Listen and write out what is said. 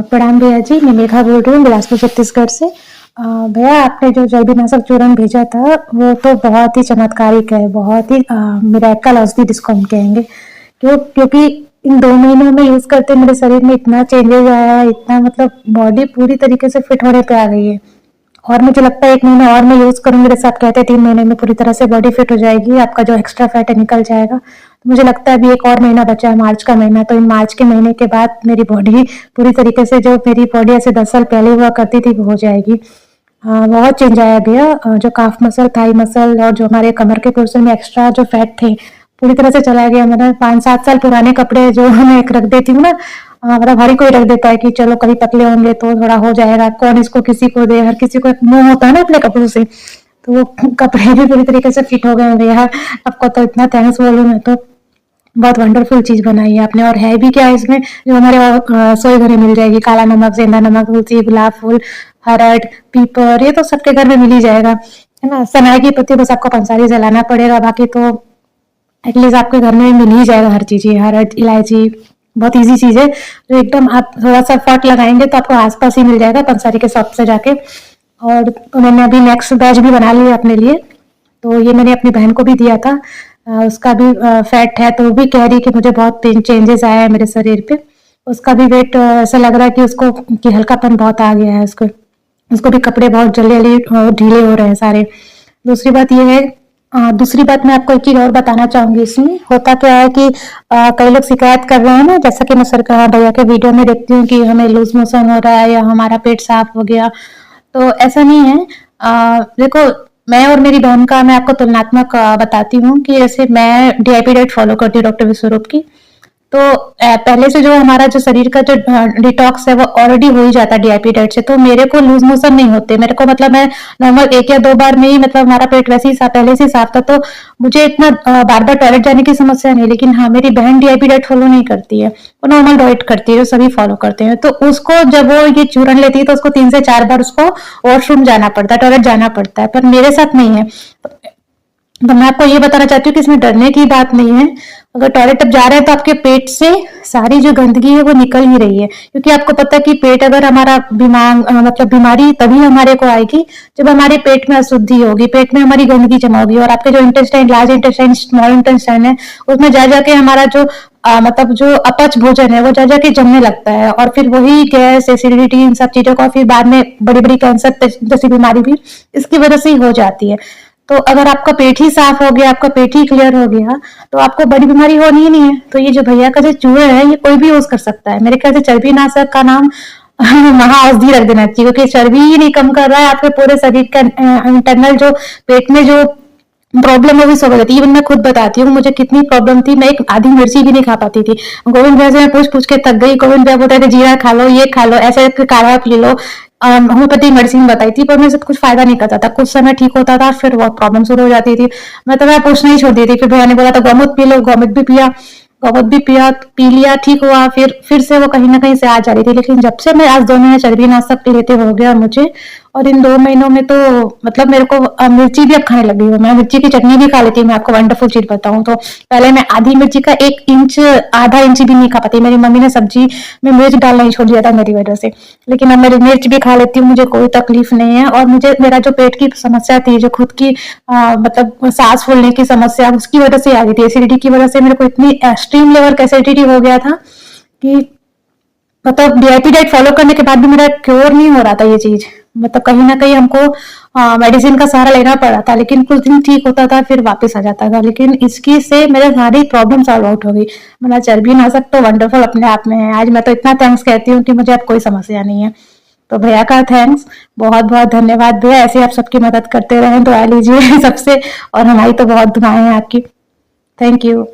प्रणाम भैया जी, मैं मेघा बोल रही हूँ बिलासपुर छत्तीसगढ़ से। भैया आपने जो जैविनाशक चूर्ण भेजा था वो तो बहुत ही चमत्कारिक है, बहुत ही मिरेकल औषधि जिसको हम कहेंगे। क्योंकि इन 2 महीनों में यूज करते मेरे शरीर में इतना चेंजेस आया है, इतना मतलब बॉडी पूरी तरीके से फिट होने पे आ गई है। और मुझे लगता है 1 महीना और मैं यूज करूंगी, जैसे आप कहते हैं 3 महीने में पूरी तरह से बॉडी फिट हो जाएगी, आपका जो एक्स्ट्रा फैट है निकल जाएगा। तो मुझे लगता है अभी 1 और महीना बचा है, मार्च का महीना। तो इन मार्च के महीने के बाद मेरी बॉडी पूरी तरीके से, जो मेरी बॉडी ऐसे 10 साल पहले हुआ करती थी, वो हो जाएगी। बहुत चेंज आया भैया। जो काफ मसल, थाई मसल और जो हमारे कमर के पोर्शन में एक्स्ट्रा जो फैट थे पूरी तरह से चला गया। मतलब 5-7 साल पुराने कपड़े जो मैं रख देती हूँ ना, मतलब हर कोई रख देता है कि चलो कभी पतले होंगे तो थोड़ा हो जाएगा, कौन इसको किसी को दे, हर किसी को एक मोह होता है ना अपने कपड़ों से। तो वो कपड़े भी पूरी तरीके से फिट हो गए हैं भैया। आपको तो इतना थैंक्स बोलूँ मैं तो। बहुत वंडरफुल चीज बनाई है आपने। और है भी क्या इसमें, जो हमारे रसोई घर में मिल जाएगी, काला नमक, सेंधा नमक, तुलसी, गुलाब फूल, हरड़, पीपर, ये तो सबके घर में मिल ही जाएगा, है ना। सनाई की पत्ती बस आपको पंसारी जलाना पड़ेगा, बाकी तो एटलीस्ट आपके घर में मिल ही जाएगा हर चीज। हरड़, इलायची, बहुत इजी चीज है। तो एकदम आप थोड़ा सा फट लगाएंगे तो आपको आसपास ही मिल जाएगा पंसारी के शॉप से जाके। और मैंने अभी नेक्स्ट बैच भी बना लिया अपने लिए, तो ये मैंने अपनी बहन को भी दिया था। उसका भी फैट है, तो वो भी कह रही कि मुझे बहुत चेंजेस आया है मेरे शरीर पे। उसका भी वेट ऐसा लग रहा है कि उसको कि हल्कापन बहुत आ गया है उसको। उसको भी कपड़े बहुत जल्दी जल्दी ढीले हो रहे हैं सारे। दूसरी बात ये है, दूसरी बात मैं आपको एक चीज और बताना चाहूंगी। इसमें होता क्या है कि कई लोग शिकायत कर रहे हैं ना, जैसा कि मैं सरकार भैया के वीडियो में देखती हूँ कि हमें लूज मोशन हो रहा है या हमारा पेट साफ हो गया। तो ऐसा नहीं है। देखो, मैं और मेरी बहन का मैं आपको तुलनात्मक बताती हूँ कि जैसे मैं डीआईपी डाइट फॉलो करती हूँ डॉक्टर विश्वरूप की। तो पहले से जो हमारा जो शरीर का जो डिटॉक्स है वो ऑलरेडी हो ही जाता है डीआईपी डाइट से। तो मेरे को लूज मोशन नहीं होते, मेरे को मतलब मैं नॉर्मल 1 या 2 बार में ही, मतलब हमारा पेट वैसे ही पहले से ही साफ था, तो मुझे इतना बार बार टॉयलेट जाने की समस्या नहीं। लेकिन हाँ, मेरी बहन डीआईपी डाइट फॉलो नहीं करती है, वो नॉर्मल डाइट करती है जो सभी फॉलो करते हैं। तो उसको जब वो ये चूर्ण लेती है तो उसको 3 से 4 बार उसको वॉशरूम जाना पड़ता है, टॉयलेट जाना पड़ता है, पर मेरे साथ नहीं है। तो मैं आपको ये बताना चाहती हूँ कि इसमें डरने की बात नहीं है। अगर टॉयलेट अब जा रहे हैं तो आपके पेट से सारी जो गंदगी है वो निकल ही रही है, क्योंकि आपको पता है कि पेट अगर हमारा मतलब बीमारी तभी हमारे को आएगी जब हमारे पेट में अशुद्धि होगी, पेट में हमारी गंदगी जमा होगी। और आपके जो intestine, large intestine, small intestine है, उसमें जा जाके हमारा जो मतलब जो अपच भोजन है वो जा जाके जमने लगता है, और फिर वही गैस, एसिडिटी, इन सब चीजों का फिर बाद में बड़ी बड़ी कैंसर जैसी बीमारी भी इसकी वजह से ही हो जाती है। तो अगर आपका पेट ही साफ हो गया, आपका पेट ही क्लियर हो गया, तो आपको बड़ी बीमारी होनी ही नहीं है। तो ये जो भैया का जो चूर्ण है ये कोई भी यूज कर सकता है। मेरे ख्याल से चर्बी नाशक का नाम महाऔषधि रख देना चाहिए, क्योंकि चर्बी ही नहीं कम कर रहा है, आपके पूरे शरीर का इंटरनल जो पेट में जो प्रॉब्लम है वो सॉल्व हो जाती है। इवन मैं खुद बताती हूँ मुझे कितनी प्रॉब्लम थी, मैं एक आधी मिर्ची भी नहीं खा पाती थी। गोविंद भैया से मैं पूछ पूछ के थक गई। गोविंद भैया बोलते थे जीरा खा लो, ये खा लो, ऐसे काढ़ा पी लो, होम्योपैथी मेडिसिन बताई थी, पर मेरे से कुछ फायदा नहीं करता था। कुछ समय ठीक होता था, फिर बहुत प्रॉब्लम शुरू हो जाती थी। मैं पूछना ही छोड़ दी थी। फिर भैया ने बोला था गौमूत्र पी लो, गौमूत्र भी पिया, गौमूत्र भी पिया, पी लिया, ठीक हुआ। फिर से वो कहीं ना कहीं से आ जा रही थी। लेकिन जब से मैं आज 2 महीने चर्बी नाशक लेते हो गया मुझे, और इन 2 महीनों में तो मतलब मेरे को मिर्ची भी अब खाने लगी हूँ। मैं मिर्ची की चटनी भी खा लेती हूँ। मैं आपको वंडरफुल चीज बताऊं तो पहले मैं आधी मिर्ची का 1 इंच, आधा इंच भी नहीं खा पाती। मेरी मम्मी ने सब्जी में मिर्च डालना ही छोड़ दिया था मेरी वजह से। लेकिन अब मेरी मिर्च भी खा लेती हूँ, मुझे कोई तकलीफ नहीं है। और मुझे मेरा जो पेट की समस्या थी, जो खुद की मतलब सांस फूलने की समस्या, उसकी वजह से आ गई थी। एसिडिटी की वजह से मेरे को इतनी एक्सट्रीम लेवल का एसिडिटी हो गया था कि मतलब डीआईपी डाइट फॉलो करने के बाद भी मेरा क्योर नहीं हो रहा था ये चीज। मतलब कहीं ना कहीं हमको मेडिसिन का सहारा लेना पड़ा था, लेकिन कुछ दिन ठीक होता था, फिर वापस आ जाता था। लेकिन इसकी से मेरे सारी प्रॉब्लम सॉल्व आउट हो गई। मेरा चर्बी नाशक तो वंडरफुल अपने आप में है। आज मैं तो इतना थैंक्स कहती हूँ कि मुझे अब कोई समस्या नहीं है। तो भैया का थैंक्स, बहुत बहुत धन्यवाद भैया। ऐसे आप सबकी मदद करते रहें, दुआ लीजिए सबसे, और हमारी तो बहुत दुआएं हैं आपकी। Thank you.